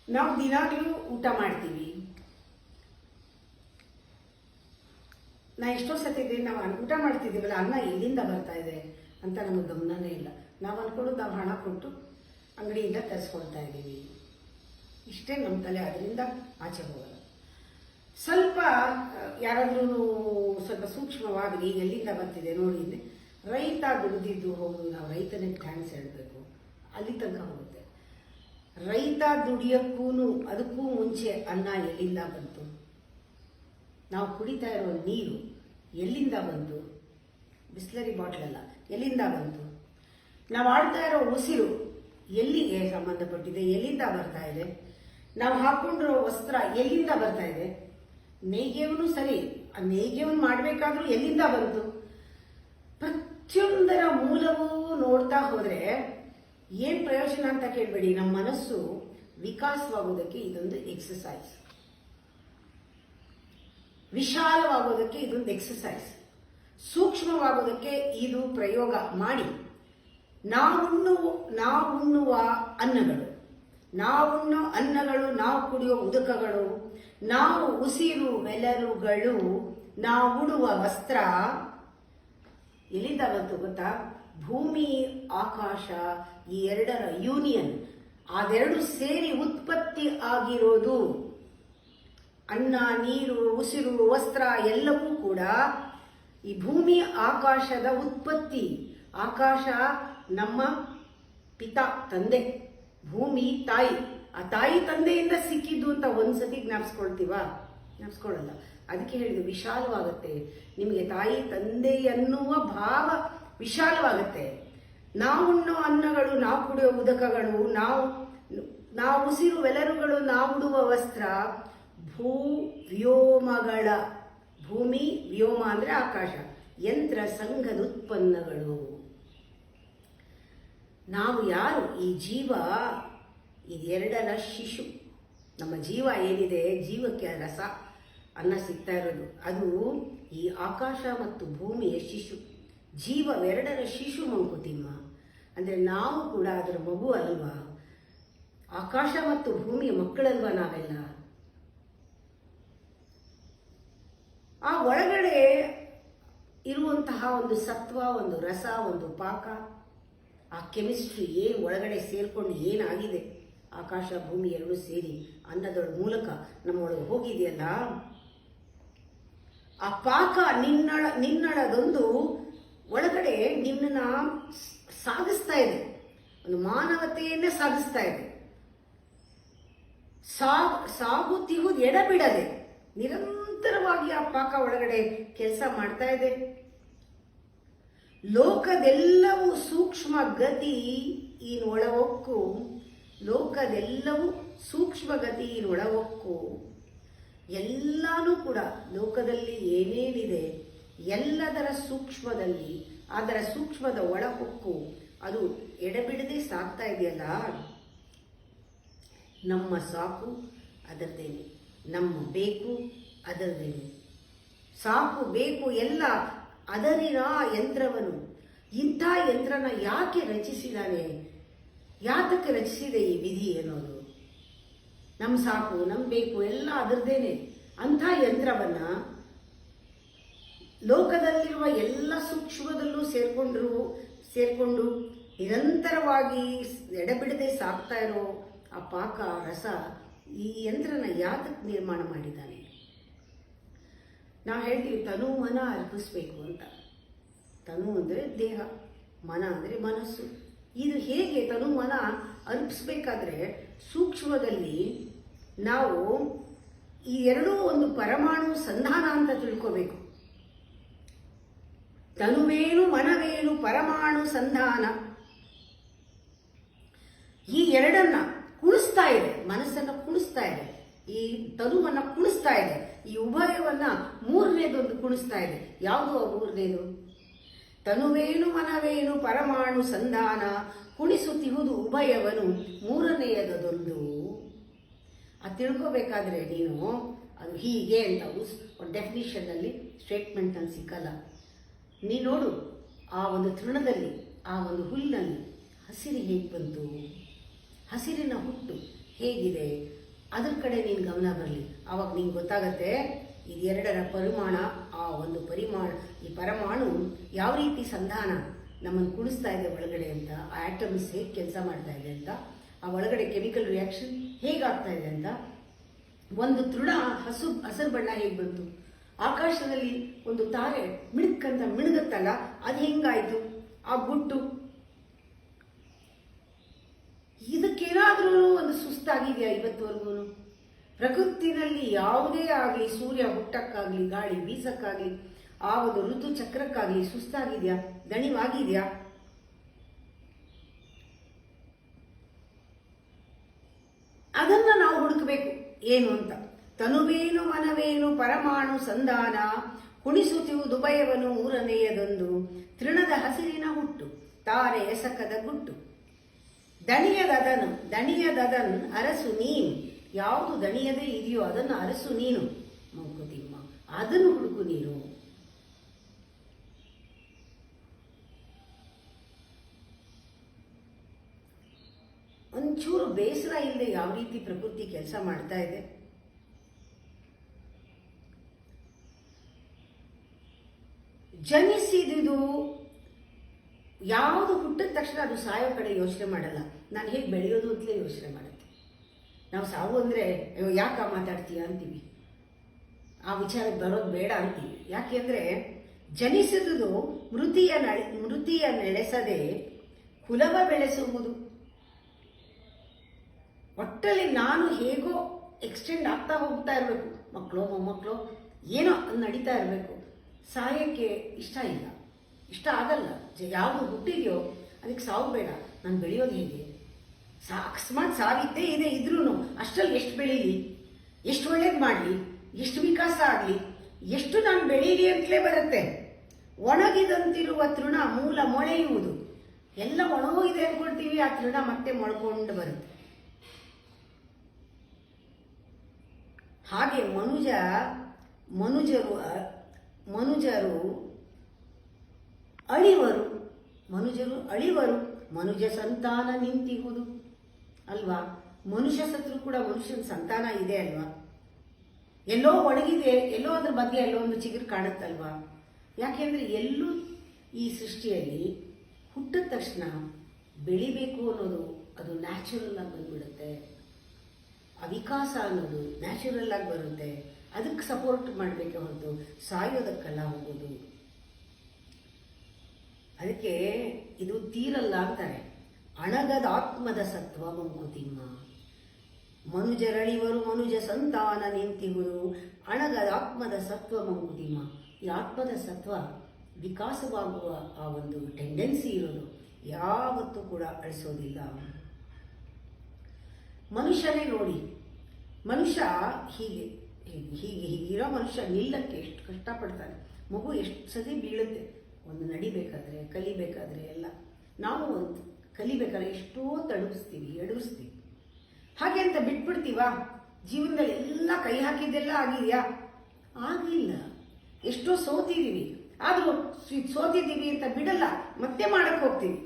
ನಾವು ದಿನಾಗ್ಲೂ ಊಟ ಮಾಡ್ತೀವಿ. ನಾ ಎಷ್ಟೋ ಸತಿ ನಾವು ಊಟ ಮಾಡ್ತಿದ್ದೀವಲ್ಲ, ಅನ್ನ ಎಲ್ಲಿಂದ ಬರ್ತಾ ಇದೆ ಅಂತ ನಮಗೆ ಗಮನನೇ ಇಲ್ಲ. ನಾವು ಅನ್ಕೊಳ್ಳೋದು ನಾವು ಹಣ ಕೊಟ್ಟು ಅಂಗಡಿಯಿಂದ ತರಿಸ್ಕೊಳ್ತಾ ಇದ್ದೀವಿ, ಇಷ್ಟೇ ನಮ್ಮ ತಲೆ. ಅದರಿಂದ ಆಚೆ ಹೋಗಲ್ಲ. ಸ್ವಲ್ಪ ಯಾರಾದ್ರೂ ಸ್ವಲ್ಪ ಸೂಕ್ಷ್ಮವಾಗಿ ಎಲ್ಲಿಂದ ಬರ್ತಿದೆ ನೋಡಿ, ರೈತ ದುಡಿದಿದ್ದು ಹೌದು, ನಾವು ರೈತನಿಗೆ ಥ್ಯಾಂಕ್ಸ್ ಹೇಳಬೇಕು, ಅಲ್ಲಿ ತನಕ ಹೋಗುತ್ತೆ. ರೈತ ದುಡಿಯೋಕ್ಕೂ ಅದಕ್ಕೂ ಮುಂಚೆ ಅನ್ನ ಎಲ್ಲಿಂದ ಬಂತು, ನಾವು ಕುಡಿತಾ ಇರೋ ನೀರು ಎಲ್ಲಿಂದ ಬಂತು, ಬಿಸ್ಲರಿ ಬಾಟ್ಲಲ್ಲ ಎಲ್ಲಿಂದ ಬಂತು, ನಾವು ಆಡ್ತಾ ಇರೋ ಉಸಿರು ಎಲ್ಲಿಗೆ ಸಂಬಂಧಪಟ್ಟಿದೆ, ಎಲ್ಲಿಂದ ಬರ್ತಾ ಇದೆ, ನಾವು ಹಾಕೊಂಡಿರೋ ವಸ್ತ್ರ ಎಲ್ಲಿಂದ ಬರ್ತಾ ಇದೆ, ನೇಯ್ಗೆವನು ಸರಿ, ಆ ನೇಯ್ಗೆವನು ಮಾಡಬೇಕಾದ್ರೂ ಎಲ್ಲಿಂದ ಬಂತು, ಪ್ರತಿಯೊಂದರ ಮೂಲವೂ ನೋಡ್ತಾ ಹೋದ್ರೆ ಏನ್ ಪ್ರಯೋಜನ ಅಂತ ಕೇಳಬೇಡಿ. ನಮ್ಮ ಮನಸ್ಸು ವಿಕಾಸವಾಗೋದಕ್ಕೆ ಇದೊಂದು ಎಕ್ಸಸೈಸ್, ವಿಶಾಲವಾಗೋದಕ್ಕೆ ಇದೊಂದು ಎಕ್ಸಸೈಸ್, ಸೂಕ್ಷ್ಮವಾಗೋದಕ್ಕೆ ಇದು ಪ್ರಯೋಗ ಮಾಡಿ. ನಾವುಣ್ಣುವ ಅನ್ನಗಳು, ನಾವುಣ್ಣೋ ಅನ್ನಗಳು, ನಾವು ಕುಡಿಯೋ ಉದಕಗಳು, ನಾವು ಉಸಿರು ವೆಲರುಗಳು, ನಾವುಡುವ ವಸ್ತ್ರ ಎಲ್ಲಿಂದ ಬಂತು ಗೊತ್ತಾ? ಭೂಮಿ ಆಕಾಶ ಈ ಎರಡರ ಯೂನಿಯನ್, ಅದೆರಡು ಸೇರಿ ಉತ್ಪತ್ತಿ ಆಗಿರೋದು. ಅನ್ನ, ನೀರು, ಉಸಿರು, ವಸ್ತ್ರ ಎಲ್ಲವೂ ಕೂಡ ಈ ಭೂಮಿ ಆಕಾಶದ ಉತ್ಪತ್ತಿ. ಆಕಾಶ ನಮ್ಮ ಪಿತಾ, ತಂದೆ, ಭೂಮಿ ತಾಯಿ. ಆ ತಾಯಿ ತಂದೆಯಿಂದ ಸಿಕ್ಕಿದ್ದು ಅಂತ ಒಂದ್ಸತಿ ಜ್ಞಾಪಿಸ್ಕೊಳ್ಳಲ್ಲ. ಅದಕ್ಕೆ ಹೇಳಿದ್ದು ವಿಶಾಲವಾಗುತ್ತೆ. ನಿಮಗೆ ತಾಯಿ ತಂದೆ ಎನ್ನುವ ಭಾವ ವಿಶಾಲವಾಗುತ್ತೆ. ನಾವುಣ್ಣೋ ಅನ್ನಗಳು, ನಾವು ಕುಡಿಯೋ ಉದಕಗಳು, ನಾವು ಉಸಿರು ವೆಲರುಗಳು, ನಾವುಡುವ ವಸ್ತ್ರ, ವ್ಯೋಮಗಳ, ಭೂಮಿ ವ್ಯೋಮ ಅಂದ್ರೆ ಆಕಾಶ, ಯಂತ್ರ ಸಂಘದ ಉತ್ಪನ್ನಗಳು. ನಾವು ಯಾರು? ಈ ಜೀವ ಇದೆರಡರ ಶಿಶು. ನಮ್ಮ ಜೀವ ಏನಿದೆ, ಜೀವಕ್ಕೆ ರಸ ಅನ್ನ ಸಿಗ್ತಾ ಇರೋದು, ಅದು ಈ ಆಕಾಶ ಮತ್ತು ಭೂಮಿಯ ಶಿಶು. ಜೀವವೆರಡರ ಶಿಶು ಮಂಕುತಿಮ್ಮ. ಅಂದ್ರೆ ನಾವು ಕೂಡ ಅದರ ಮಗು ಅಲ್ವಾ? ಆಕಾಶ ಮತ್ತು ಭೂಮಿಯ ಮಕ್ಕಳಲ್ವಾ ನಾವೆಲ್ಲ? ಆ ಒಳಗಡೆ ಇರುವಂತಹ ಒಂದು ಸತ್ವ, ಒಂದು ರಸ, ಒಂದು ಪಾಕ, ಆ ಕೆಮಿಸ್ಟ್ರಿ ಏನು ಒಳಗಡೆ ಸೇರ್ಕೊಂಡು ಏನಾಗಿದೆ, ಆಕಾಶ ಭೂಮಿ ಎರಡು ಸೇರಿ ಅನ್ನದೊಳ ಮೂಲಕ ನಮ್ಮೊಳಗೆ ಹೋಗಿದೆಯಲ್ಲ, ಆ ಪಾಕ ನಿನ್ನಳದೊಂದು ಒಳಗಡೆ ನಿನ್ನನ್ನ ಸಾಗಿಸ್ತಾ ಇದೆ, ಒಂದು ಮಾನವತೆಯನ್ನೇ ಸಾಗಿಸ್ತಾ ಇದೆ. ಸಾಗುತ್ತಿಹುದು ಎಡಬಿಡದೆ ನಿರಂತರವಾಗಿ ಆ ಪಾಕ ಒಳಗಡೆ ಕೆಲಸ ಮಾಡ್ತಾ ಇದೆ. ಲೋಕದೆಲ್ಲವೂ ಸೂಕ್ಷ್ಮ ಗತಿ ಒಳವೊಕ್ಕು, ಲೋಕದೆಲ್ಲವೂ ಸೂಕ್ಷ್ಮ ಗತಿ ಒಳವೊಕ್ಕು. ಎಲ್ಲಾನು ಕೂಡ ಲೋಕದಲ್ಲಿ ಏನೇನಿದೆ ಎಲ್ಲದರ ಸೂಕ್ಷ್ಮದಲ್ಲಿ, ಅದರ ಸೂಕ್ಷ್ಮದ ಒಳಹೊಕ್ಕು ಅದು ಎಡಬಿಡದೆ ಸಾಕ್ತಾ ಇದೆಯಲ್ಲ. ನಮ್ಮ ಸಾಕು ಅದರದೇನೆ, ನಮ್ಮ ಬೇಕು ಅದರದೇನೆ. ಸಾಕು ಬೇಕು ಎಲ್ಲ ಅದರಿನ ಯಂತ್ರವನು. ಇಂಥ ಯಂತ್ರನ ಯಾಕೆ ರಚಿಸಿದಾನೆ, ಯಾತಕ್ಕೆ ರಚಿಸಿದೆ ಈ ವಿಧಿ ಅನ್ನೋದು? ನಮ್ಮ ಸಾಕು, ನಮ್ಮ ಬೇಕು ಎಲ್ಲ ಅದರದೇನೆ. ಅಂಥ ಯಂತ್ರವನ್ನ ಲೋಕದಲ್ಲಿರುವ ಎಲ್ಲ ಸೂಕ್ಷ್ಮದಲ್ಲೂ ಸೇರ್ಕೊಂಡು ನಿರಂತರವಾಗಿ ಎಡಬಿಡದೆ ಸಾಕ್ತಾ ಇರೋ ಆ ಪಾಕ ರಸ, ಈ ಯಂತ್ರನ ಯಾತಕ್ಕೆ ನಿರ್ಮಾಣ ಮಾಡಿದ್ದಾನೆ? ನಾವು ಹೇಳ್ತೀವಿ ತನು ಮನ ಅರ್ಪಿಸ್ಬೇಕು ಅಂತ. ತನು ಅಂದರೆ ದೇಹ, ಮನ ಅಂದರೆ ಮನಸ್ಸು. ಇದು ಹೇಗೆ ತನು ಮನ ಅರ್ಪಿಸ್ಬೇಕಾದ್ರೆ ಸೂಕ್ಷ್ಮದಲ್ಲಿ ನಾವು ಈ ಎರಡೂ ಒಂದು ಪರಮಾಣು ಸಂಧಾನ ಅಂತ ತಿಳ್ಕೋಬೇಕು. ತನುವೇನು ಮನವೇನು ಪರಮಾಣು ಸಂಧಾನ, ಈ ಎರಡನ್ನ ಕುಣಿಸ್ತಾ ಇದೆ, ಮನಸ್ಸನ್ನ ಕುಣಿಸ್ತಾ ಇದೆ, ಈ ತನುವನ್ನ ಕುಣಿಸ್ತಾ ಇದೆ, ಈ ಉಭಯವನ್ನ ಮೂರನೇದೊಂದು ಕುಣಿಸ್ತಾ ಇದೆ. ಯಾವುದು ಆ ಮೂರನೇದು? ತನುವೇನು ಮನವೇನು ಪರಮಾಣು ಸಂಧಾನ, ಕುಣಿಸುತ್ತಿಹುದು ಉಭಯವನು ಮೂರನೆಯದೊಂದು. ಅದು ತಿಳ್ಕೋಬೇಕಾದ್ರೆ ನೀನು ಅದು ಹೀಗೆ ಅಂತ ಒಂದು ಡೆಫಿನಿಷನ್ ಅಲ್ಲಿ ಸ್ಟೇಟ್ಮೆಂಟ್ ಅಲ್ಲಿ ಸಿಕ್ಕಲ್ಲ. ನೀ ನೋಡು, ಆ ಒಂದು ತೃಣದಲ್ಲಿ, ಆ ಒಂದು ಹುಲ್ಲಿನಲ್ಲಿ ಹಸಿರು ಹೇಗೆ ಬಂತು, ಹಸಿರಿನ ಹುಟ್ಟು ಹೇಗಿದೆ ಅದ್ರ ಕಡೆ ನೀನು ಗಮನ ಬರಲಿ. ಆವಾಗ ನಿಂಗೆ ಗೊತ್ತಾಗತ್ತೆ ಇದೆರಡರ ಪರಿಮಾಣ, ಆ ಒಂದು ಪರಿಮಾಣ, ಈ ಪರಮಾಣು ಯಾವ ರೀತಿ ಸಂಧಾನ ನಮ್ಮನ್ನು ಕುಡಿಸ್ತಾ ಇದೆ ಒಳಗಡೆ ಅಂತ, ಆ ಆಟಮ್ಸ್ ಹೇಗೆ ಕೆಲಸ ಮಾಡ್ತಾ ಇದೆ ಅಂತ, ಆ ಒಳಗಡೆ ಕೆಮಿಕಲ್ ರಿಯಾಕ್ಷನ್ ಹೇಗಾಗ್ತಾ ಇದೆ ಅಂತ, ಒಂದು ತೃಣ ಹಸಿರು ಬಣ್ಣ ಹೇಗೆ ಬಂತು, ಆಕಾಶದಲ್ಲಿ ಒಂದು ತಾರೆ ಮಿಣುಕಂತ ಮಿಣುಗುತ್ತಲ್ಲ ಅದು ಹೆಂಗಾಯ್ತು, ಆ ಗುಟ್ಟು, ಇದಕ್ಕೇನಾದ್ರೂ ಒಂದು ಸುಸ್ತಾಗಿದೆಯಾ ಇವತ್ತುವರೆಗೂ? ಪ್ರಕೃತಿನಲ್ಲಿ ಯಾವುದೇ ಆಗಲಿ, ಸೂರ್ಯ ಹುಟ್ಟಕ್ಕಾಗ್ಲಿ, ಗಾಳಿ ಬೀಸಕ್ಕಾಗ್ಲಿ, ಆ ಒಂದು ಋತು ಚಕ್ರಕ್ಕಾಗ್ಲಿ ಸುಸ್ತಾಗಿದೆಯಾ, ದಣಿವಾಗಿದೆಯಾ? ಅದನ್ನ ನಾವು ಹುಡುಕಬೇಕು ಏನು ಅಂತ. ತನುವೇನು ಮನವೇನು ಪರಮಾಣು ಸಂಧಾನ, ಕುಣಿಸುತ್ತಿವು ಭಯವನು ಮೂರನೆಯದೊಂದು, ತೃಣದ ಹಸಿರಿನ ಹುಟ್ಟು ತಾರೆ ಎಸಕದ ಗುಟ್ಟು, ದಣಿಯದದನ್ ಅರಸು ನೀನು, ಯಾವುದು ದಣಿಯದೇ ಇದೆಯೋ ಅದನ್ನು ಅರಸು ನೀನು ಮಂಕುತಿಮ್ಮ, ಅದನ್ನು ಹುಡುಕು ನೀನು. ಒಂಚೂರು ಬೇಸರ ಇಲ್ಲದೆ ಯಾವ ರೀತಿ ಪ್ರಕೃತಿ ಕೆಲಸ ಮಾಡ್ತಾ ಇದೆ. ಜನಿಸಿದುದು ಯಾವುದು ಹುಟ್ಟಿದ ತಕ್ಷಣ ಅದು ಸಾಯೋ ಕಡೆ ಯೋಚನೆ ಮಾಡಲ್ಲ, ನಾನು ಹೇಗೆ ಬೆಳೆಯೋದು ಅಂತಲೇ ಯೋಚನೆ ಮಾಡುತ್ತೆ. ನಾವು ಸಾವು ಅಂದರೆ ಅಯ್ಯೋ ಯಾಕ ಮಾತಾಡ್ತೀಯ ಅಂತೀವಿ, ಆ ವಿಚಾರಕ್ಕೆ ಬರೋದು ಬೇಡ ಅಂತೀವಿ. ಯಾಕೆಂದ್ರೆ ಜನಿಸಿದುದು ಮೃತಿಯ ನಡೆಸದೆ ಕುಲವ ಬೆಳೆಸುವುದು. ಒಟ್ಟಲ್ಲಿ ನಾನು ಹೇಗೋ ಎಕ್ಸ್ಟೆಂಡ್ ಆಗ್ತಾ ಹೋಗ್ತಾ ಇರಬೇಕು, ಮಕ್ಕಳು ಮೊಮ್ಮಕ್ಕಳು ಏನೋ ನಡೀತಾ ಇರಬೇಕು. ಸಾಯಕ್ಕೆ ಇಷ್ಟ ಆಗಲ್ಲ. ಯಾವುದು ಹುಟ್ಟಿದೆಯೋ ಅದಕ್ಕೆ ಸಾವು ಬೇಡ. ನಾನು ಬೆಳೆಯೋದು ಹೇಗೆ? ಅಕಸ್ಮಾತ್ ಸಾವಿದ್ದೇ ಇದೆ ಇದ್ರೂ ಅಷ್ಟರಲ್ಲಿ ಎಷ್ಟು ಬೆಳೀಲಿ, ಎಷ್ಟು ಒಳ್ಳೇದು ಮಾಡಲಿ, ಎಷ್ಟು ವಿಕಾಸ ಆಗಲಿ, ಎಷ್ಟು ನಾನು ಬೆಳೀಲಿ ಅಂತಲೇ ಬರುತ್ತೆ. ಒಣಗಿದಂತಿರುವ ತೃಣ ಮೂಲ ಮೊಳೆಯುವುದು. ಎಲ್ಲ ಒಣಗೋಗಿದೆ ಅಂದ್ಕೊಳ್ತೀವಿ, ಆ ತೃಣ ಮತ್ತೆ ಮೊಳ್ಕೊಂಡು ಬರುತ್ತೆ. ಹಾಗೆ ಮನುಜರು ಅಳಿವರು, ಮನುಜ ಸಂತಾನ ನಿಂತಿಹುದು ಅಲ್ವಾ? ಮನುಷ್ಯ ಸತ್ರು ಕೂಡ ಮನುಷ್ಯನ ಸಂತಾನ ಇದೆ ಅಲ್ವಾ? ಎಲ್ಲೋ ಒಣಗಿದೆ, ಎಲ್ಲೋ ಅದ್ರ ಬಗ್ಗೆ ಎಲ್ಲೋ ಒಂದು ಚಿಗುರು ಕಾಣುತ್ತಲ್ವಾ? ಯಾಕೆಂದ್ರೆ ಎಲ್ಲೂ ಈ ಸೃಷ್ಟಿಯಲ್ಲಿ ಹುಟ್ಟಿದ ತಕ್ಷಣ ಬೆಳಿಬೇಕು ಅನ್ನೋದು ಅದು ನ್ಯಾಚುರಲ್ ಆಗಿ ಬಂದ್ಬಿಡುತ್ತೆ. ಆ ವಿಕಾಸ ಅನ್ನೋದು ನ್ಯಾಚುರಲ್ ಆಗಿ ಬರುತ್ತೆ. ಅದಕ್ಕೆ ಸಪೋರ್ಟ್ ಮಾಡಬೇಕೆ ಹೊರತು ಸಾಯೋದಕ್ಕೆಲ್ಲ ಹೋಗೋದು. ಅದಕ್ಕೆ ಇದು ತೀರಲ್ಲ ಅಂತಾರೆ. ಅಣಗದ ಆತ್ಮದ ಸತ್ವ ಮಂಕುತಿಮ್ಮ, ಮನುಜರಳಿವರು ಮನುಜ ಸಂತಾನ ನಿಂತಿವರು, ಅಣಗದ ಆತ್ಮದ ಸತ್ವ ಮಂಕುತಿಮ್ಮ. ಈ ಆತ್ಮದ ಸತ್ವ ವಿಕಾಸವಾಗುವ ಆ ಒಂದು ಟೆಂಡೆನ್ಸಿ ಇರೋದು ಯಾವತ್ತೂ ಕೂಡ ಅಳಿಸೋದಿಲ್ಲ. ಮನುಷ್ಯನೇ ನೋಡಿ, ಮನುಷ್ಯ ಹೀಗೆ ಇರೋ ಮನುಷ್ಯ ನಿಲ್ಲಕ್ಕೆ ಎಷ್ಟು ಕಷ್ಟಪಡ್ತಾನೆ. ಮಗು ಎಷ್ಟು ಸತಿ ಬೀಳುತ್ತೆ, ಒಂದು ನಡಿಬೇಕಾದ್ರೆ ಕಲಿಬೇಕಾದ್ರೆ ಎಲ್ಲ ನಾವು ಒಂದು ಕಲಿಬೇಕಾದ್ರೆ ಎಷ್ಟೋ ತಡವಿಸ್ತೀವಿ, ಎಡವಿಸ್ತೀವಿ. ಹಾಗೆ ಅಂತ ಬಿಟ್ಬಿಡ್ತೀವಾ? ಜೀವನದಲ್ಲಿ ಎಲ್ಲ ಕೈ ಹಾಕಿದ್ದೆಲ್ಲ ಆಗಿದೆಯಾ? ಆಗಿಲ್ಲ. ಎಷ್ಟೋ ಸೋತಿದ್ದೀವಿ, ಆದರೂ ಸೋತಿದ್ದೀವಿ ಅಂತ ಬಿಡಲ್ಲ, ಮತ್ತೆ ಮಾಡಕ್ಕೆ ಹೋಗ್ತೀವಿ.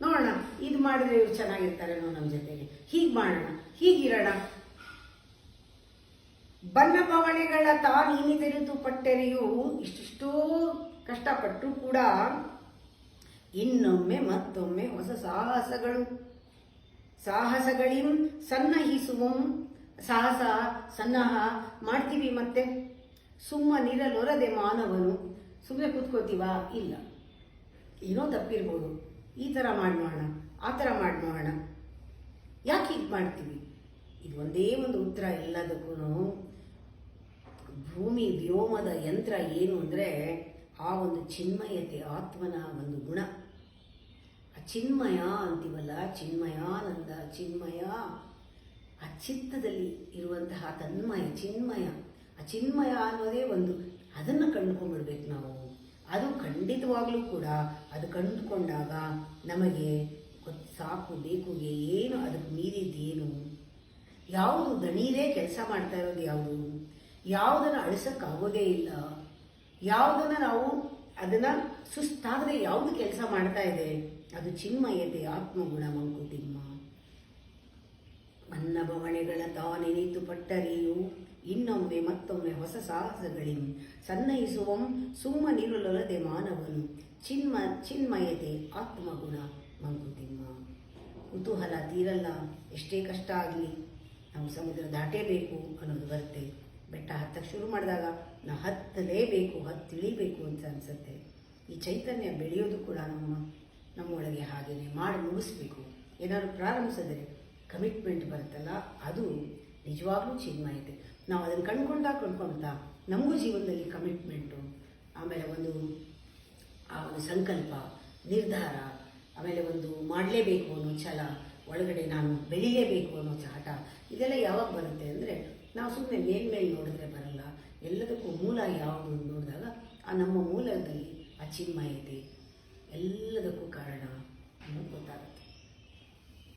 ನೋಡೋಣ, ಇದು ಮಾಡಿದ್ರೆ ಇವ್ರು ಚೆನ್ನಾಗಿರ್ತಾರೇನೋ ನಮ್ಮ ಜೊತೆಗೆ, ಹೀಗೆ ಮಾಡೋಣ, ಹೀಗಿರೋಣ. ಬನ್ನ ಪವಣೆಗಳ ತಾನೀನಿದೆರಿತು ಪಟ್ಟೆರೆಯು ಇಷ್ಟಿಷ್ಟೋ ಕಷ್ಟಪಟ್ಟು ಕೂಡ ಇನ್ನೊಮ್ಮೆ ಮತ್ತೊಮ್ಮೆ ಹೊಸ ಸಾಹಸಗಳಿಂ ಸನ್ನಹಿಸುವ ಸಾಹಸ ಸನ್ನಾಹ ಮಾಡ್ತೀವಿ. ಮತ್ತೆ ಸುಮ್ಮನಿರಲೊರದೆ ಮಾನವನು. ಸುಮ್ಮನೆ ಕೂತ್ಕೋತೀವಾ? ಇಲ್ಲ, ಏನೋ ತಪ್ಪಿರ್ಬೋದು, ಈ ಥರ ಮಾಡಿ ನೋಡೋಣ, ಆ ಥರ ಮಾಡಿ ನೋಡೋಣ. ಯಾಕೆ ಇದು ಮಾಡ್ತೀವಿ? ಇದು ಒಂದೇ ಒಂದು ಉತ್ತರ ಎಲ್ಲದಕ್ಕೂ. ಭೂಮಿ ವ್ಯೋಮದ ಯಂತ್ರ ಏನು ಅಂದರೆ ಆ ಒಂದು ಚಿನ್ಮಯತೆ, ಆತ್ಮನ ಒಂದು ಗುಣ. ಆ ಚಿನ್ಮಯ ಅಂತೀವಲ್ಲ, ಚಿನ್ಮಯಾನಂದ, ಚಿನ್ಮಯ, ಆ ಚಿತ್ತದಲ್ಲಿ ಇರುವಂತಹ ತನ್ಮಯ, ಚಿನ್ಮಯ. ಆ ಚಿನ್ಮಯ ಅನ್ನೋದೇ ಒಂದು, ಅದನ್ನು ಕಂಡುಕೊಂಡ್ಬಿಡ್ಬೇಕು ನಾವು. ಅದು ಖಂಡಿತವಾಗ್ಲೂ ಕೂಡ ಅದು ಕಂಡುಕೊಂಡಾಗ ನಮಗೆ ಸಾಕು ಬೇಕುಗೆ ಏನು, ಅದಕ್ಕೆ ಮೀರಿದ್ದೇನು, ಯಾವುದು ದಣೀರೇ ಕೆಲಸ ಮಾಡ್ತಾ ಇರೋದು, ಯಾವುದನ್ನು ಅಳಿಸೋಕ್ಕಾಗೋದೇ ಇಲ್ಲ, ಯಾವುದನ್ನು ನಾವು ಅದನ್ನು ಸುಸ್ತಾಗದೆ ಯಾವುದು ಕೆಲಸ ಮಾಡ್ತಾ ಇದೆ, ಅದು ಚಿನ್ಮಯತೆ, ಆತ್ಮಗುಣ ಮಂಕುತಿಮ್ಮ. ಅನ್ನ ಬವಣೆಗಳ ತಾನೆನಿತು ಪಟ್ಟರಿಯು ಇನ್ನೊಮ್ಮೆ ಮತ್ತೊಮ್ಮೆ ಹೊಸ ಸಾಹಸಗಳಿಂ ಸನ್ನಯಿಸುವಂ ಸುಮ್ಮನಿರುಳೊಲದೆ ಮಾನವನು ಚಿನ್ಮಯತೆ ಆತ್ಮಗುಣ ಮಂಕುತಿಮ್ಮ. ಕುತೂಹಲ ತೀರಲ್ಲ, ಎಷ್ಟೇ ಕಷ್ಟ ಆಗಲಿ ನಾವು ಸಮುದ್ರ ದಾಟೇಬೇಕು ಅನ್ನೋದು ಬರುತ್ತೆ. ಬೆಟ್ಟ ಹತ್ತಕ್ಕೆ ಶುರು ಮಾಡಿದಾಗ ನಾವು ಹತ್ತಲೇಬೇಕು, ಹತ್ತಿಳಿಬೇಕು ಅಂತ ಅನಿಸುತ್ತೆ. ಈ ಚೈತನ್ಯ ಬೆಳೆಯೋದು ಕೂಡ ನಮ್ಮೊಳಗೆ ಹಾಗೆಯೇ ಮಾಡಿ ಮುಗಿಸ್ಬೇಕು. ಏನಾದ್ರು ಪ್ರಾರಂಭಿಸಿದ್ರೆ ಕಮಿಟ್ಮೆಂಟ್ ಬರುತ್ತಲ್ಲ, ಅದು ನಿಜವಾಗ್ಲೂ ಚಿನ್ಮಯತೆ. ನಾವು ಅದನ್ನು ಕಂಡ್ಕೊಳ್ತಾ ನಮಗೂ ಜೀವನದಲ್ಲಿ ಕಮಿಟ್ಮೆಂಟು, ಆಮೇಲೆ ಒಂದು ಸಂಕಲ್ಪ, ನಿರ್ಧಾರ, ಆಮೇಲೆ ಒಂದು ಮಾಡಲೇಬೇಕು ಅನ್ನೋ ಛಲ, ಒಳಗಡೆ ನಾನು ಬೆಳೀಲೇಬೇಕು ಅನ್ನೋ ಹಠ, ಇದೆಲ್ಲ ಯಾವಾಗ ಬರುತ್ತೆ ಅಂದರೆ ನಾವು ಸುಮ್ಮನೆ ಮೇಲ್ಮೇಲೆ ನೋಡಿದ್ರೆ ಬರಲ್ಲ. ಎಲ್ಲದಕ್ಕೂ ಮೂಲ ಯಾವುದು ನೋಡಿದಾಗ ಆ ನಮ್ಮ ಮೂಲದಲ್ಲಿ ಆ ಚಿನ್ಮಯತೆ ಎಲ್ಲದಕ್ಕೂ ಕಾರಣ ಅನ್ನೋದು ಗೊತ್ತಾಗುತ್ತೆ.